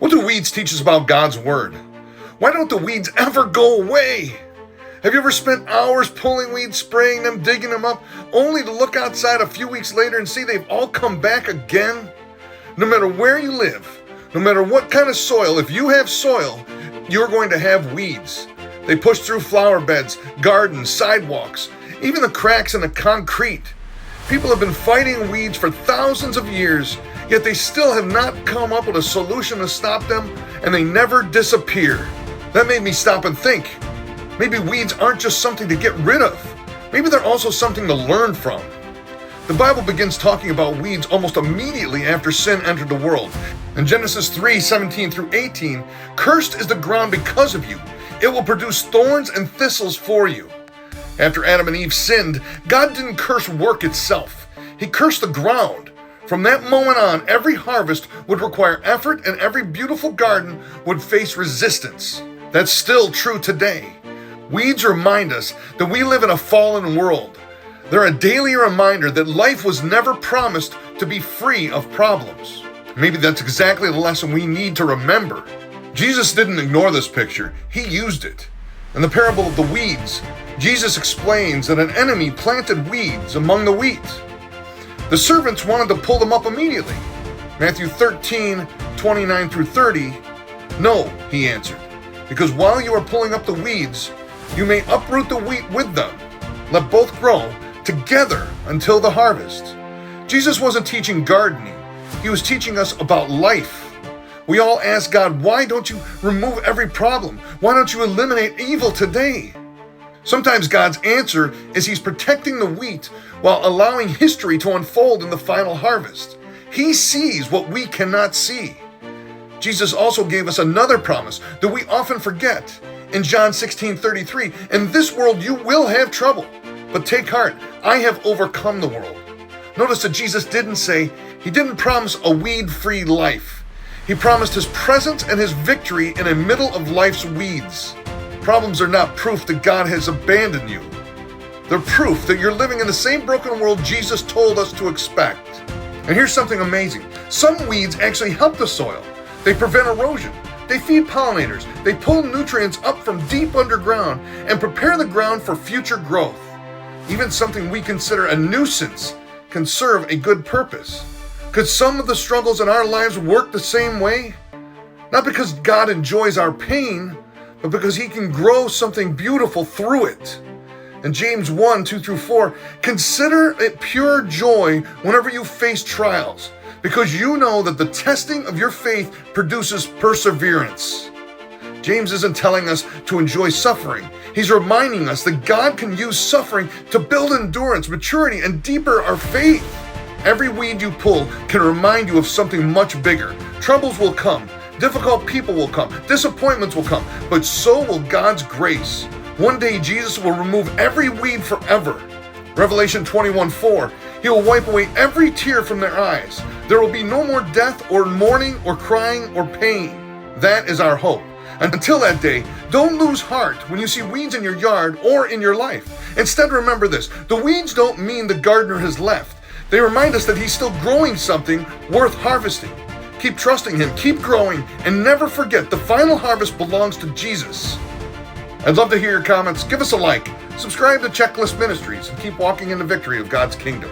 What do weeds teach us about God's Word? Why don't the weeds ever go away? Have you ever spent hours pulling weeds, spraying them, digging them up, only to look outside a few weeks later and see they've all come back again? No matter where you live, no matter what kind of soil, if you have soil, you're going to have weeds. They push through flower beds, gardens, sidewalks, even the cracks in the concrete. People have been fighting weeds for thousands of years, yet they still have not come up with a solution to stop them, and they never disappear. That made me stop and think. Maybe weeds aren't just something to get rid of. Maybe they're also something to learn from. The Bible begins talking about weeds almost immediately after sin entered the world. In Genesis 3:17 through 18, "Cursed is the ground because of you. It will produce thorns and thistles for you." After Adam and Eve sinned, God didn't curse work itself. He cursed the ground. From that moment on, every harvest would require effort and every beautiful garden would face resistance. That's still true today. Weeds remind us that we live in a fallen world. They're a daily reminder that life was never promised to be free of problems. Maybe that's exactly the lesson we need to remember. Jesus didn't ignore this picture, he used it. In the parable of the weeds, Jesus explains that an enemy planted weeds among the wheat. The servants wanted to pull them up immediately. Matthew 13:29 through 30, "No," he answered, "because while you are pulling up the weeds, you may uproot the wheat with them. Let both grow together until the harvest." Jesus wasn't teaching gardening. He was teaching us about life. We all ask God, why don't you remove every problem? Why don't you eliminate evil today? Sometimes God's answer is he's protecting the wheat while allowing history to unfold in the final harvest. He sees what we cannot see. Jesus also gave us another promise that we often forget. In John 16:33, "In this world you will have trouble, but take heart, I have overcome the world." Notice that Jesus he didn't promise a weed-free life. He promised his presence and his victory in the middle of life's weeds. Problems are not proof that God has abandoned you. They're proof that you're living in the same broken world Jesus told us to expect. And here's something amazing. Some weeds actually help the soil. They prevent erosion. They feed pollinators. They pull nutrients up from deep underground and prepare the ground for future growth. Even something we consider a nuisance can serve a good purpose. Could some of the struggles in our lives work the same way? Not because God enjoys our pain, but because he can grow something beautiful through it. In James 1:2 through 4, "Consider it pure joy whenever you face trials, because you know that the testing of your faith produces perseverance." James isn't telling us to enjoy suffering. He's reminding us that God can use suffering to build endurance, maturity, and deeper our faith. Every weed you pull can remind you of something much bigger. Troubles will come. Difficult people will come. Disappointments will come. But so will God's grace. One day Jesus will remove every weed forever. Revelation 21:4, he will wipe away every tear from their eyes. There will be no more death or mourning or crying or pain. That is our hope. Until that day, don't lose heart when you see weeds in your yard or in your life. Instead, remember this. The weeds don't mean the gardener has left. They remind us that he's still growing something worth harvesting. Keep trusting him, keep growing, and never forget the final harvest belongs to Jesus. I'd love to hear your comments. Give us a like. Subscribe to Checklist Ministries and keep walking in the victory of God's kingdom.